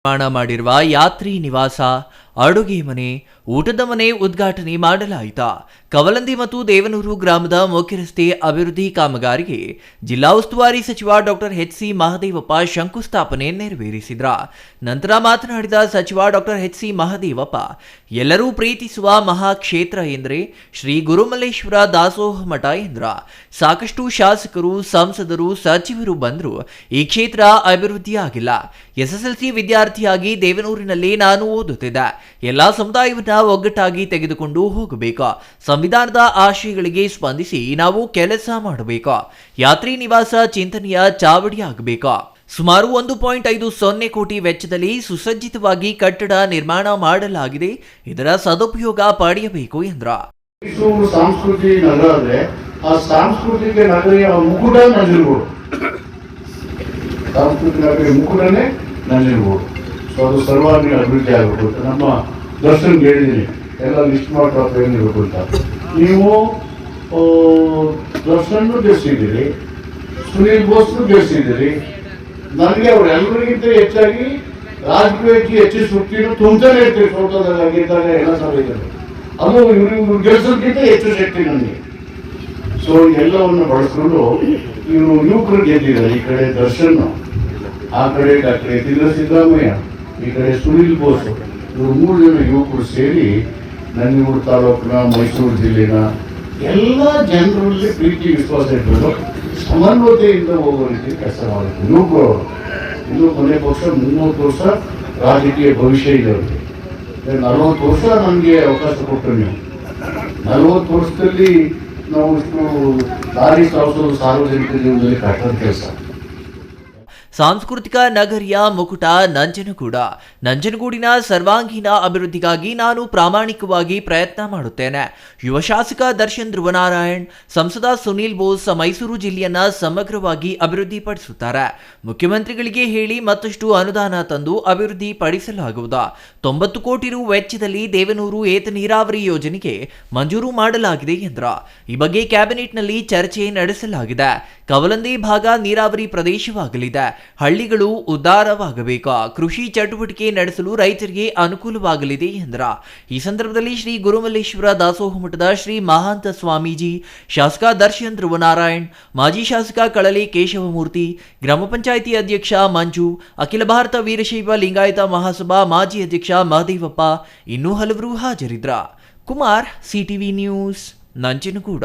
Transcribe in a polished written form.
ನಿರ್ಮಾಣ ಮಾಡಿರುವ ಯಾತ್ರಿ ನಿವಾಸ, ಅಡುಗೆ ಮನೆ, ಊಟದ ಮನೆ ಉದ್ಘಾಟನೆ ಮಾಡಲಾಯಿತು. ಕವಲಂದಿ ಮತ್ತು ದೇವನೂರು ಗ್ರಾಮದ ಮುಖ್ಯ ರಸ್ತೆ ಅಭಿವೃದ್ಧಿ ಕಾಮಗಾರಿಗೆ ಜಿಲ್ಲಾ ಉಸ್ತುವಾರಿ ಸಚಿವ ಡಾಕ್ಟರ್ ಎಚ್.ಸಿ. ಮಹದೇವಪ್ಪ ಶಂಕುಸ್ಥಾಪನೆ ನೆರವೇರಿಸಿದ್ರ. ನಂತರ ಮಾತನಾಡಿದ ಸಚಿವ ಡಾಕ್ಟರ್ ಎಚ್.ಸಿ. ಮಹದೇವಪ್ಪ, ಎಲ್ಲರೂ ಪ್ರೀತಿಸುವ ಮಹಾಕ್ಷೇತ್ರ ಎಂದರೆ ಶ್ರೀ ಗುರುಮಲ್ಲೇಶ್ವರ ದಾಸೋಹ ಮಠ ಎಂದ್ರ. ಸಾಕಷ್ಟು ಶಾಸಕರು, ಸಂಸದರು, ಸಚಿವರು ಬಂದರೂ ಈ ಕ್ಷೇತ್ರ ಅಭಿವೃದ್ಧಿಯಾಗಿಲ್ಲ. ಎಸ್ಎಸ್ಎಲ್ಸಿ ವಿದ್ಯಾರ್ಥಿಯಾಗಿ ದೇವನೂರಿನಲ್ಲಿ ನಾನು ಓದುತ್ತಿದ್ದೆ. ಎಲ್ಲಾ ಸಮುದಾಯವನ್ನ ಒಗ್ಗಟ್ಟಾಗಿ ತೆಗೆದುಕೊಂಡು ಹೋಗಬೇಕು. ಸಂವಿಧಾನದ ಆಶಯಗಳಿಗೆ ಸ್ಪಂದಿಸಿ ನಾವು ಕೆಲಸ ಮಾಡಬೇಕು. ಯಾತ್ರಿ ನಿವಾಸ ಚಿಂತನೆಯ ಚಾವಡಿಯಾಗಬೇಕು. ಸುಮಾರು 1.50 ಕೋಟಿ ವೆಚ್ಚದಲ್ಲಿ ಸುಸಜ್ಜಿತವಾಗಿ ಕಟ್ಟಡ ನಿರ್ಮಾಣ ಮಾಡಲಾಗಿದೆ. ಇದರ ಸದುಪಯೋಗ ಪಡೆಯಬೇಕು ಎಂದ್ರ. ಸಂಸ್ಕೃತಿ ನಗರ ಅಂದ್ರೆ ಆ ಸಾಂಸ್ಕೃತಿಕ ನಗರಿಯ ಮುಕುಟ ನಂಜನಗೂಡು. ಸಾಂಸ್ಕೃತಿಕ ನಗರಿಯ ಮುಕುಟನೇ ನಂಜನಗೂಡು. ಸೊ ಅದು ಸರ್ವಾಂಗೀಣ ಅಭಿವೃದ್ಧಿ ಆಗಬೇಕು. ನಮ್ಮ ದರ್ಶನ್ ಹೇಳಿದ್ದೀನಿ, ಎಲ್ಲ ಲಿಸ್ಟ್ ಮಾಡ್ತಾ ಏನಿರಬೇಕು ಅಂತ. ನೀವು ದರ್ಶನ್ ಗೆಲ್ಸಿದ್ದೀರಿ, ಸುನೀಲ್ ಬೋಸ್ನು ಗೆಲ್ಸಿದ್ದೀರಿ. ನನಗೆ ಅವರೆಲ್ಲರಿಗಿಂತ ಹೆಚ್ಚಾಗಿ ರಾಜಕೀಯಕ್ಕೆ ಹೆಚ್ಚು ಶಕ್ತಿನೂ ತುಂಬ್ತಾನೆ ಇರ್ತೀವಿ. ಫೋಟೋದಾಗಿದ್ದಾಗ ಎಲ್ಲ ಸಭೆಗಳು ಅದು ಇವರು ಗೆಲ್ಸೋದಕ್ಕಿಂತ ಹೆಚ್ಚು ಶಕ್ತಿ ನನಗೆ. ಸೊ ಎಲ್ಲವನ್ನು ಬಳಸ್ಕೊಂಡು ಇವರು ಯುವಕರು ಗೆದ್ದಿದ್ದಾರೆ. ಈ ಕಡೆ ದರ್ಶನ್, ಆ ಕಡೆ ಡಾಕ್ಟರ್ ಸಿದ್ದರಾಮಯ್ಯ, ಈ ಕಡೆ ಸುನೀಲ್ ಬೋಸ್, ಇವರು 3 ಜನ ಯುವಕರು ಸೇರಿ ನಂಜನಗೂಡು ತಾಲೂಕಿನ, ಮೈಸೂರು ಜಿಲ್ಲೆನ ಎಲ್ಲ ಜನರಲ್ಲಿ ಪ್ರೀತಿ ವಿಶ್ವಾಸ ಇಟ್ಕೊಂಡು ಸಮನ್ವತೆಯಿಂದ ಹೋಗೋ ರೀತಿ ಕೆಲಸ ಮಾಡಬೇಕು ಯುವಕರು. ಇನ್ನು ಕೊನೆ ಪಕ್ಷ 30 ವರ್ಷ ರಾಜಕೀಯ ಭವಿಷ್ಯ ಇದೆ ಅವರಿಗೆ. 40 ವರ್ಷ ನನಗೆ ಅವಕಾಶ ಕೊಟ್ಟರು. ನೀವು 40 ವರ್ಷದಲ್ಲಿ ನಾವು ಇಷ್ಟು ದಾರಿ ಸಾಗಿಸೋದು ಸಾರ್ವಜನಿಕ ಜೀವನದಲ್ಲಿ ಕಷ್ಟದ ಕೆಲಸ. ಸಾಂಸ್ಕೃತಿಕ ನಗರಿಯ ಮುಕುಟ ನಂಜನಗೂಡಿನ ಸರ್ವಾಂಗೀಣ ಅಭಿವೃದ್ಧಿಗಾಗಿ ನಾನು ಪ್ರಾಮಾಣಿಕವಾಗಿ ಪ್ರಯತ್ನ ಮಾಡುತ್ತೇನೆ. ಯುವ ಶಾಸಕ ದರ್ಶನ್ ಧ್ರುವನಾರಾಯಣ್, ಸಂಸದ ಸುನೀಲ್ ಬೋಸ್ ಮೈಸೂರು ಜಿಲ್ಲೆಯನ್ನ ಸಮಗ್ರವಾಗಿ ಅಭಿವೃದ್ಧಿಪಡಿಸುತ್ತಾರೆ. ಮುಖ್ಯಮಂತ್ರಿಗಳಿಗೆ ಹೇಳಿ ಮತ್ತಷ್ಟು ಅನುದಾನ ತಂದು ಅಭಿವೃದ್ಧಿ ಪಡಿಸಲಾಗುವುದು. 90 ಕೋಟಿ ರು ವೆಚ್ಚದಲ್ಲಿ ದೇವನೂರು ಏತ ನೀರಾವರಿ ಯೋಜನೆಗೆ ಮಂಜೂರು ಮಾಡಲಾಗಿದೆ ಎಂದ್ರ. ಈ ಬಗ್ಗೆ ಕ್ಯಾಬಿನೆಟ್ನಲ್ಲಿ ಚರ್ಚೆ ನಡೆಸಲಾಗಿದೆ. ಕವಲಂದಿ ಭಾಗ ನೀರಾವರಿ ಪ್ರದೇಶವಾಗಲಿದೆ. ಹಳ್ಳಿಗಳು ಉದ್ಧಾರವಾಗಬೇಕು. ಕೃಷಿ ಚಟುವಟಿಕೆ ನಡೆಸಲು ರೈತರಿಗೆ ಅನುಕೂಲವಾಗಲಿದೆ ಎಂದ್ರ. ಈ ಸಂದರ್ಭದಲ್ಲಿ ಶ್ರೀ ಗುರುಮಲ್ಲೇಶ್ವರ ದಾಸೋಹ ಮಠದ ಶ್ರೀ ಮಹಾಂತ ಸ್ವಾಮೀಜಿ, ಶಾಸಕ ದರ್ಶನ್ ಧ್ರುವನಾರಾಯಣ್, ಮಾಜಿ ಶಾಸಕ ಕಳಲೆ ಕೇಶವಮೂರ್ತಿ, ಗ್ರಾಮ ಪಂಚಾಯಿತಿ ಅಧ್ಯಕ್ಷ ಮಂಜು, ಅಖಿಲ ಭಾರತ ವೀರಶೈವ ಲಿಂಗಾಯತ ಮಹಾಸಭಾ ಮಾಜಿ ಅಧ್ಯಕ್ಷ ಮಹದೇವಪ್ಪ, ಇನ್ನೂ ಹಲವರು ಹಾಜರಿದ್ರ. Kumar, CTV news, ನಂಜನಗೂಡ.